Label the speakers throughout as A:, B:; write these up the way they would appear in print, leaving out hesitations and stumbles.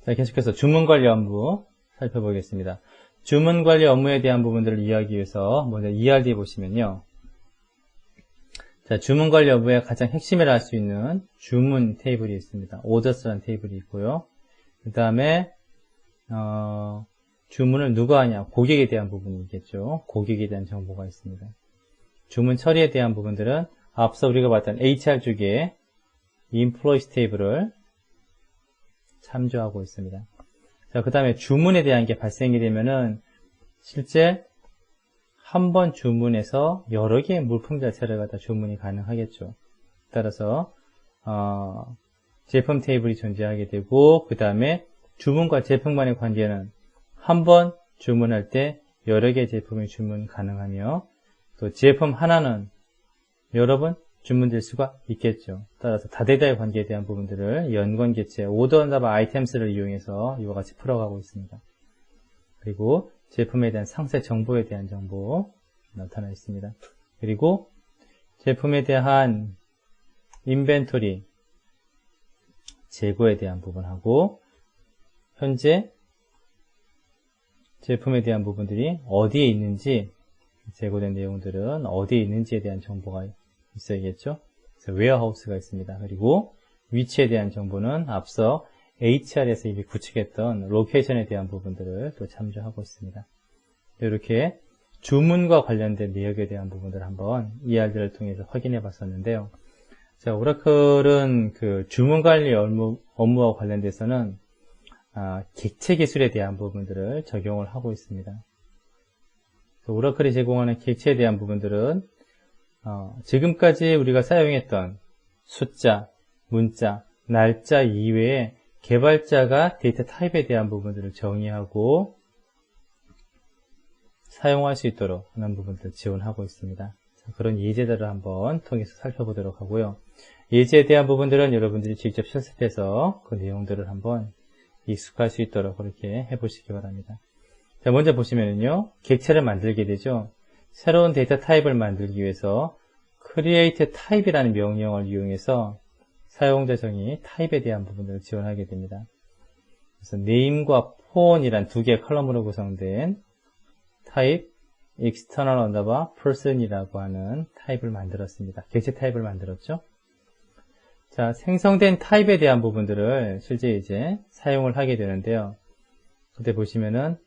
A: 자, 계속해서 주문관리 업무 살펴보겠습니다. 주문관리 업무에 대한 부분들을 이해하기 위해서 먼저 ERD 보시면요. 자, 주문관리 업무의 가장 핵심이라 할 수 있는 주문 테이블이 있습니다. 오더스라는 테이블이 있고요. 그 다음에 주문을 누가 하냐, 고객에 대한 부분이 있겠죠. 고객에 대한 정보가 있습니다. 주문 처리에 대한 부분들은 앞서 우리가 봤던 HR 쪽에 Employees 테이블을 참조하고 있습니다. 자, 그 다음에 주문에 대한 게 발생이 되면은 실제 한 번 주문해서 여러 개의 물품 자체를 갖다 주문이 가능하겠죠. 따라서 제품 테이블이 존재하게 되고, 그 다음에 주문과 제품 간의 관계는 한 번 주문할 때 여러 개의 제품이 주문 가능하며, 또 제품 하나는 여러 번 주문될 수가 있겠죠. 따라서 다대다의 관계에 대한 부분들을 연관 개체, 오더 언더바 아이템스를 이용해서 이와 같이 풀어가고 있습니다. 그리고 제품에 대한 상세 정보에 대한 정보 나타나 있습니다. 그리고 제품에 대한 인벤토리, 재고에 대한 부분하고 현재 제품에 대한 부분들이 어디에 있는지, 재고된 내용들은 어디에 있는지에 대한 정보가 있어야겠죠. 그래서 웨어하우스가 있습니다. 그리고 위치에 대한 정보는 앞서 HR에서 이미 구축했던 로케이션에 대한 부분들을 또 참조하고 있습니다. 이렇게 주문과 관련된 내역에 대한 부분들을 한번 ERD를 통해서 확인해 봤었는데요. 자, 오라클은 그 주문 관리 업무와 관련돼서는 객체 기술에 대한 부분들을 적용을 하고 있습니다. 오라클이 제공하는 객체에 대한 부분들은 지금까지 우리가 사용했던 숫자, 문자, 날짜 이외에 개발자가 데이터 타입에 대한 부분들을 정의하고 사용할 수 있도록 하는 부분들을 지원하고 있습니다. 그런 예제들을 한번 통해서 살펴보도록 하고요. 예제에 대한 부분들은 여러분들이 직접 실습해서 그 내용들을 한번 익숙할 수 있도록 그렇게 해보시기 바랍니다. 자, 먼저 보시면은요, 객체를 만들게 되죠. 새로운 데이터 타입을 만들기 위해서 create type이라는 명령을 이용해서 사용자 정의 타입에 대한 부분들을 지원하게 됩니다. 그래서 name과 phone이란 두 개의 컬럼으로 구성된 타입 external underbar person이라고 하는 타입을 만들었습니다. 객체 타입을 만들었죠. 자, 생성된 타입에 대한 부분들을 실제 이제 사용을 하게 되는데요. 그때 보시면은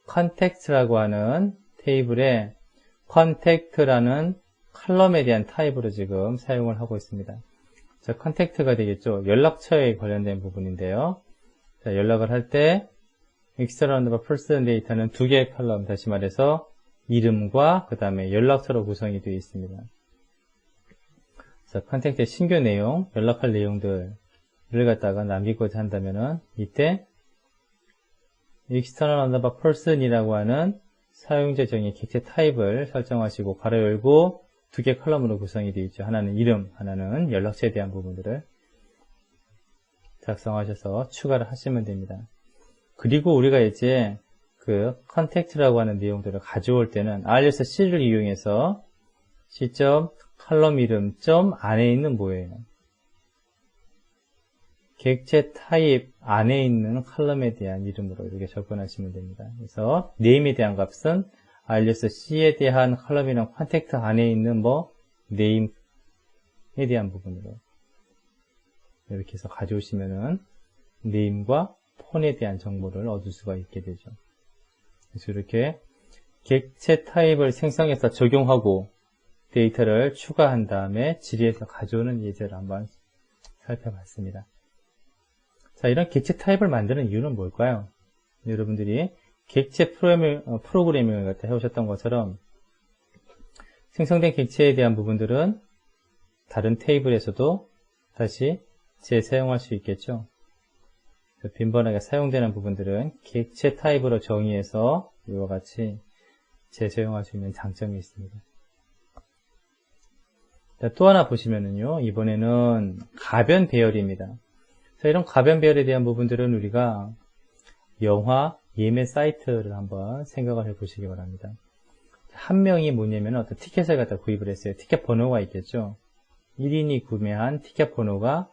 A: context라고 하는 테이블에 contact라는 컬럼에 대한 타입으로 지금 사용을 하고 있습니다. 자, contact가 되겠죠. 연락처에 관련된 부분인데요. 자, 연락을 할 때 external underbar person 데이터는 두 개의 컬럼, 다시 말해서 이름과 그 다음에 연락처로 구성이 되어 있습니다. 자, contact의 신규 내용, 연락할 내용들을 갖다가 남기고자 한다면은 이때 external underbar person이라고 하는 사용자 정의 객체 타입을 설정하시고 가로 열고 두 개 컬럼으로 구성이 되어 있죠. 하나는 이름, 하나는 연락처에 대한 부분들을 작성하셔서 추가를 하시면 됩니다. 그리고 우리가 이제 그 contact라고 하는 내용들을 가져올 때는 RSC를 이용해서 C. 컬럼 이름 점 안에 있는 뭐예요? 객체 타입 안에 있는 컬럼에 대한 이름으로 이렇게 접근하시면 됩니다. 그래서 name에 대한 값은 RSC에 대한 컬럼이랑 컨택트 안에 있는 name에 대한 부분으로 이렇게 해서 가져오시면은 name과 폰에 대한 정보를 얻을 수가 있게 되죠. 그래서 이렇게 객체 타입을 생성해서 적용하고 데이터를 추가한 다음에 질의에서 가져오는 예제를 한번 살펴봤습니다. 자, 이런 객체 타입을 만드는 이유는 뭘까요? 여러분들이 객체 프로그래밍을 갖다 해오셨던 것처럼 생성된 객체에 대한 부분들은 다른 테이블에서도 다시 재사용할 수 있겠죠. 빈번하게 사용되는 부분들은 객체 타입으로 정의해서 이와 같이 재사용할 수 있는 장점이 있습니다. 자, 또 하나 보시면은요, 이번에는 가변 배열입니다. 자, 이런 가변 배열에 대한 부분들은 우리가 영화 예매 사이트를 한번 생각을 해 보시기 바랍니다. 한 명이 뭐냐면 어떤 티켓을 갖다 구입을 했어요. 티켓 번호가 있겠죠. 1인이 구매한 티켓 번호가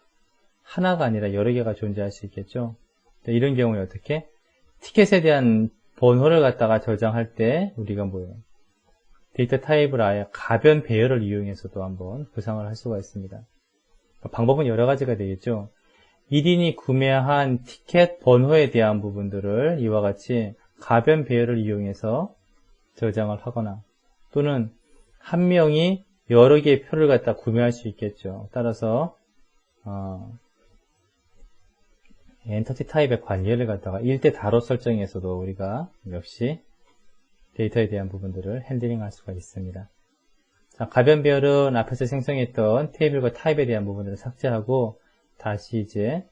A: 하나가 아니라 여러 개가 존재할 수 있겠죠. 이런 경우에 어떻게? 티켓에 대한 번호를 갖다가 저장할 때 우리가 뭐예요? 데이터 타입을 아예 가변 배열을 이용해서도 한번 구상을 할 수가 있습니다. 방법은 여러 가지가 되겠죠. 1인이 구매한 티켓 번호에 대한 부분들을 이와 같이 가변 배열을 이용해서 저장을 하거나 또는 한 명이 여러 개의 표를 갖다 구매할 수 있겠죠. 따라서 엔터티 타입의 관리를 갖다가 1대 다로 설정해서도 우리가 역시 데이터에 대한 부분들을 핸들링 할 수가 있습니다. 자, 가변 배열은 앞에서 생성했던 테이블과 타입에 대한 부분들을 삭제하고 다시 이제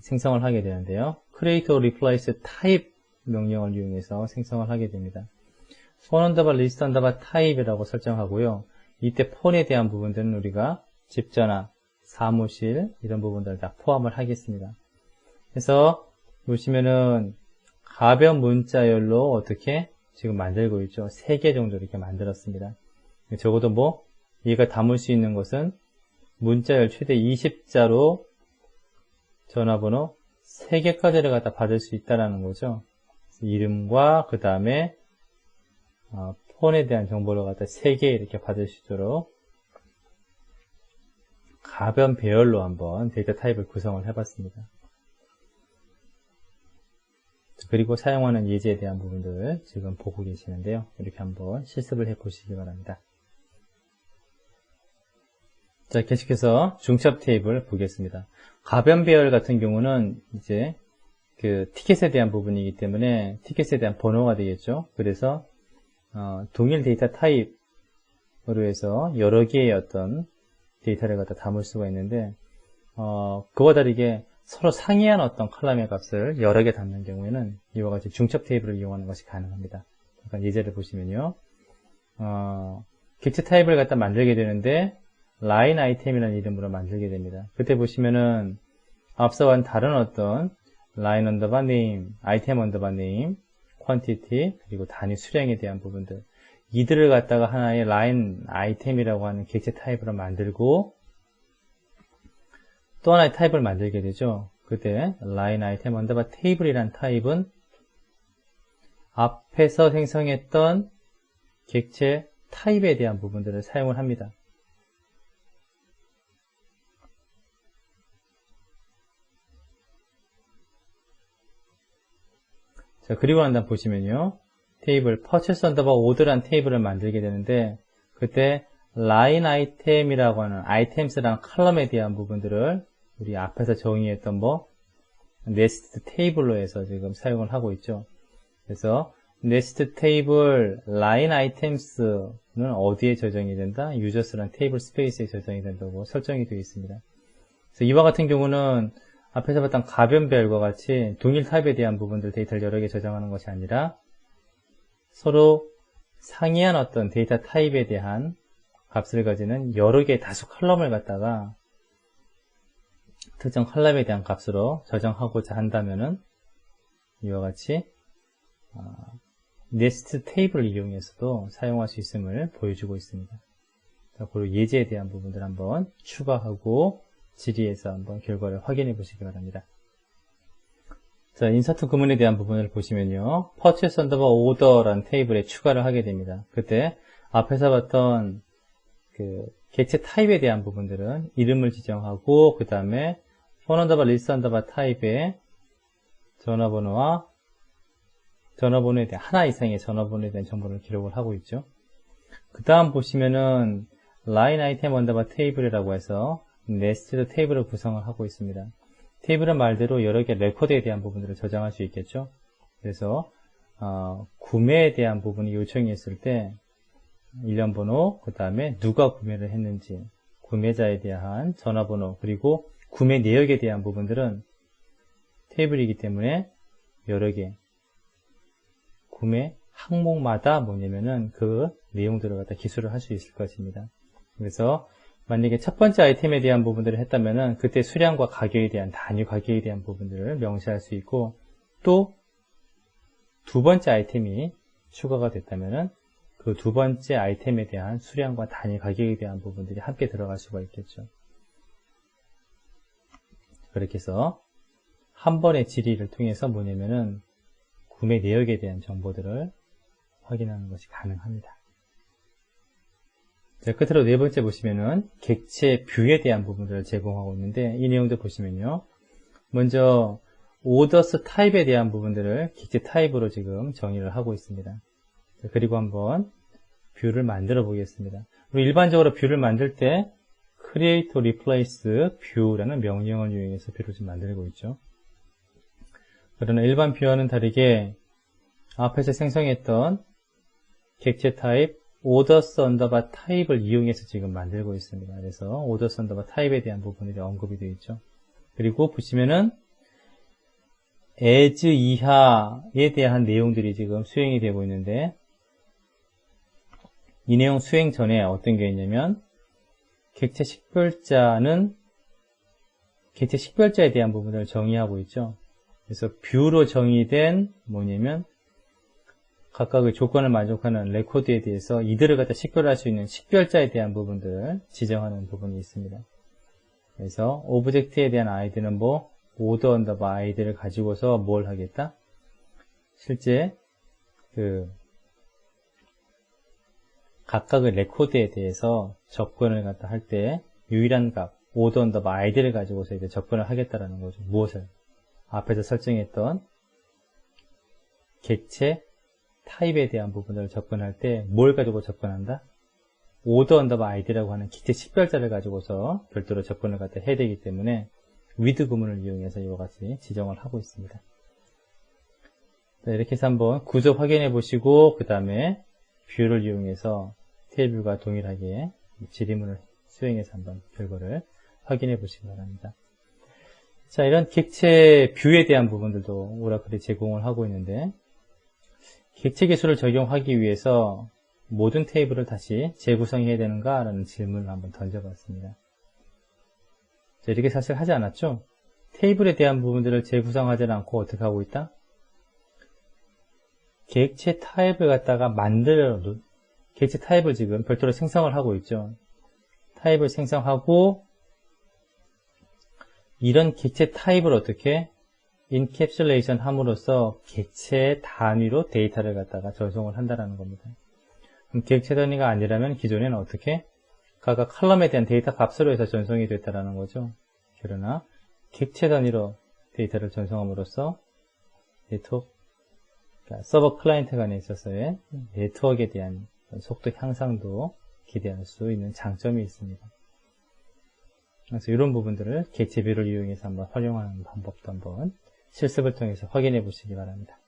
A: 생성을 하게 되는데요. create or replace type 명령을 이용해서 생성을 하게 됩니다. phone underbar list underbar type이라고 설정하고요. 이때 폰에 대한 부분들은 우리가 집전화, 사무실 이런 부분들을 다 포함을 하겠습니다. 그래서 보시면은 가변 문자열로 어떻게 지금 만들고 있죠. 3개 정도 이렇게 만들었습니다. 적어도 뭐 얘가 담을 수 있는 것은 문자열 최대 20자로 전화번호 3개까지를 갖다 받을 수 있다는 거죠. 이름과 그 다음에 폰에 대한 정보를 갖다 3개 이렇게 받을 수 있도록 가변 배열로 한번 데이터 타입을 구성을 해봤습니다. 그리고 사용하는 예제에 대한 부분들 지금 보고 계시는데요. 이렇게 한번 실습을 해 보시기 바랍니다. 자, 계속해서 중첩 테이블 보겠습니다. 가변 배열 같은 경우는 이제 그 티켓에 대한 부분이기 때문에 티켓에 대한 번호가 되겠죠. 그래서 동일 데이터 타입으로 해서 여러 개의 어떤 데이터를 갖다 담을 수가 있는데 그와 다르게 서로 상이한 어떤 컬럼의 값을 여러 개 담는 경우에는 이와 같이 중첩 테이블을 이용하는 것이 가능합니다. 잠깐 예제를 보시면요. 객체 타입을 갖다 만들게 되는데 라인 아이템이라는 이름으로 만들게 됩니다. 그때 보시면은 앞서와 다른 어떤 라인 언더바 네임, 아이템 언더바 네임, 퀀티티 그리고 단위 수량에 대한 부분들 이들을 갖다가 하나의 라인 아이템이라고 하는 객체 타입으로 만들고 또 하나의 타입을 만들게 되죠. 그때 라인 아이템 언더바 테이블이란 타입은 앞에서 생성했던 객체 타입에 대한 부분들을 사용을 합니다. 자, 그리고 난 다음 보시면요. 테이블 purchase underbar order란 테이블을 만들게 되는데 그때 라인 아이템이라고 하는 아이템스라는 컬럼에 대한 부분들을 우리 앞에서 정의했던 네스트 테이블로 해서 지금 사용을 하고 있죠. 그래서 네스트 테이블 라인 아이템스는 어디에 저장이 된다? 유저스란 테이블 스페이스에 저장이 된다고 설정이 되어 있습니다. 그래서 이와 같은 경우는 앞에서 봤던 가변 배열과 같이 동일 타입에 대한 부분들 데이터를 여러 개 저장하는 것이 아니라 서로 상이한 어떤 데이터 타입에 대한 값을 가지는 여러 개의 다수 컬럼을 갖다가 특정 컬럼에 대한 값으로 저장하고자 한다면은 이와 같이 네스트 테이블을 이용해서도 사용할 수 있음을 보여주고 있습니다. 자, 그리고 예제에 대한 부분들 한번 추가하고 질의에서 한번 결과를 확인해 보시기 바랍니다. 자, 인서트 구문에 대한 부분을 보시면요. purchase underbar order라는 테이블에 추가를 하게 됩니다. 그때 앞에서 봤던 그 객체 타입에 대한 부분들은 이름을 지정하고 그 다음에 phone underbar list underbar 타입에 전화번호와 전화번호에 대한 하나 이상의 전화번호에 대한 정보를 기록을 하고 있죠. 그 다음 보시면은 line item underbar 테이블이라고 해서 네스티드 테이블을 구성을 하고 있습니다. 테이블은 말대로 여러 개 레코드에 대한 부분들을 저장할 수 있겠죠. 그래서 구매에 대한 부분이 요청이 있을 때 일련번호, 그 다음에 누가 구매를 했는지, 구매자에 대한 전화번호, 그리고 구매 내역에 대한 부분들은 테이블이기 때문에 여러 개 구매 항목마다 뭐냐면은 그 내용들을 갖다 기술을 할 수 있을 것입니다. 그래서 만약에 첫 번째 아이템에 대한 부분들을 했다면은 그때 수량과 가격에 대한 단위 가격에 대한 부분들을 명시할 수 있고 또 두 번째 아이템이 추가가 됐다면은 그 두 번째 아이템에 대한 수량과 단위 가격에 대한 부분들이 함께 들어갈 수가 있겠죠. 그렇게 해서 한 번의 질의를 통해서 뭐냐면은 구매 내역에 대한 정보들을 확인하는 것이 가능합니다. 자, 끝으로 네 번째 보시면은 객체 뷰에 대한 부분들을 제공하고 있는데 이 내용도 보시면요. 먼저 오더스 타입에 대한 부분들을 객체 타입으로 지금 정의를 하고 있습니다. 자, 그리고 한번 뷰를 만들어 보겠습니다. 우리 일반적으로 뷰를 만들 때 create, replace, view라는 명령을 이용해서 뷰를 좀 만들고 있죠. 그러나 일반 뷰와는 다르게 앞에서 생성했던 객체 타입 orders underbar 타입을 이용해서 지금 만들고 있습니다. 그래서 orders underbar 타입에 대한 부분들이 언급이 되어 있죠. 그리고 보시면은 as 이하에 대한 내용들이 지금 수행이 되고 있는데 이 내용 수행 전에 어떤 게 있냐면 객체 식별자는 객체 식별자에 대한 부분을 정의하고 있죠. 그래서 뷰로 정의된 뭐냐면 각각의 조건을 만족하는 레코드에 대해서 이들을 갖다 식별할 수 있는 식별자에 대한 부분들을 지정하는 부분이 있습니다. 그래서 오브젝트에 대한 아이디는 뭐 order underbar 아이디를 가지고서 뭘 하겠다? 실제 그 각각의 레코드에 대해서 접근을 갖다 할 때 유일한 값 order underbar 아이디를 가지고서 이제 접근을 하겠다라는 거죠. 무엇을? 앞에서 설정했던 객체 타입에 대한 부분을 접근할 때 뭘 가지고 접근한다? order underbar id라고 하는 객체 식별자를 가지고서 별도로 접근을 갖다 해야 되기 때문에 with 구문을 이용해서 이와 같이 지정을 하고 있습니다. 자, 이렇게 해서 한번 구조 확인해 보시고 그 다음에 뷰를 이용해서 테이블과 동일하게 지리문을 수행해서 한번 결과를 확인해 보시기 바랍니다. 자, 이런 객체 뷰에 대한 부분들도 오라클이 제공을 하고 있는데 객체 기술을 적용하기 위해서 모든 테이블을 다시 재구성해야 되는가? 라는 질문을 한번 던져봤습니다. 자, 이렇게 사실 하지 않았죠? 테이블에 대한 부분들을 재구성하지 않고 어떻게 하고 있다? 객체 타입을 갖다가 객체 타입을 지금 별도로 생성을 하고 있죠. 타입을 생성하고 이런 객체 타입을 어떻게 인캡슐레이션 함으로써 객체 단위로 데이터를 갖다가 전송을 한다는 겁니다. 그럼 객체 단위가 아니라면 기존에는 어떻게? 각각 컬럼에 대한 데이터 값으로 해서 전송이 됐다는 거죠. 그러나 객체 단위로 데이터를 전송함으로써 네트워크, 그러니까 서버 클라이언트 간에 있어서의 네트워크에 대한 속도 향상도 기대할 수 있는 장점이 있습니다. 그래서 이런 부분들을 객체뷰를 이용해서 한번 활용하는 방법도 한번 실습을 통해서 확인해 보시기 바랍니다.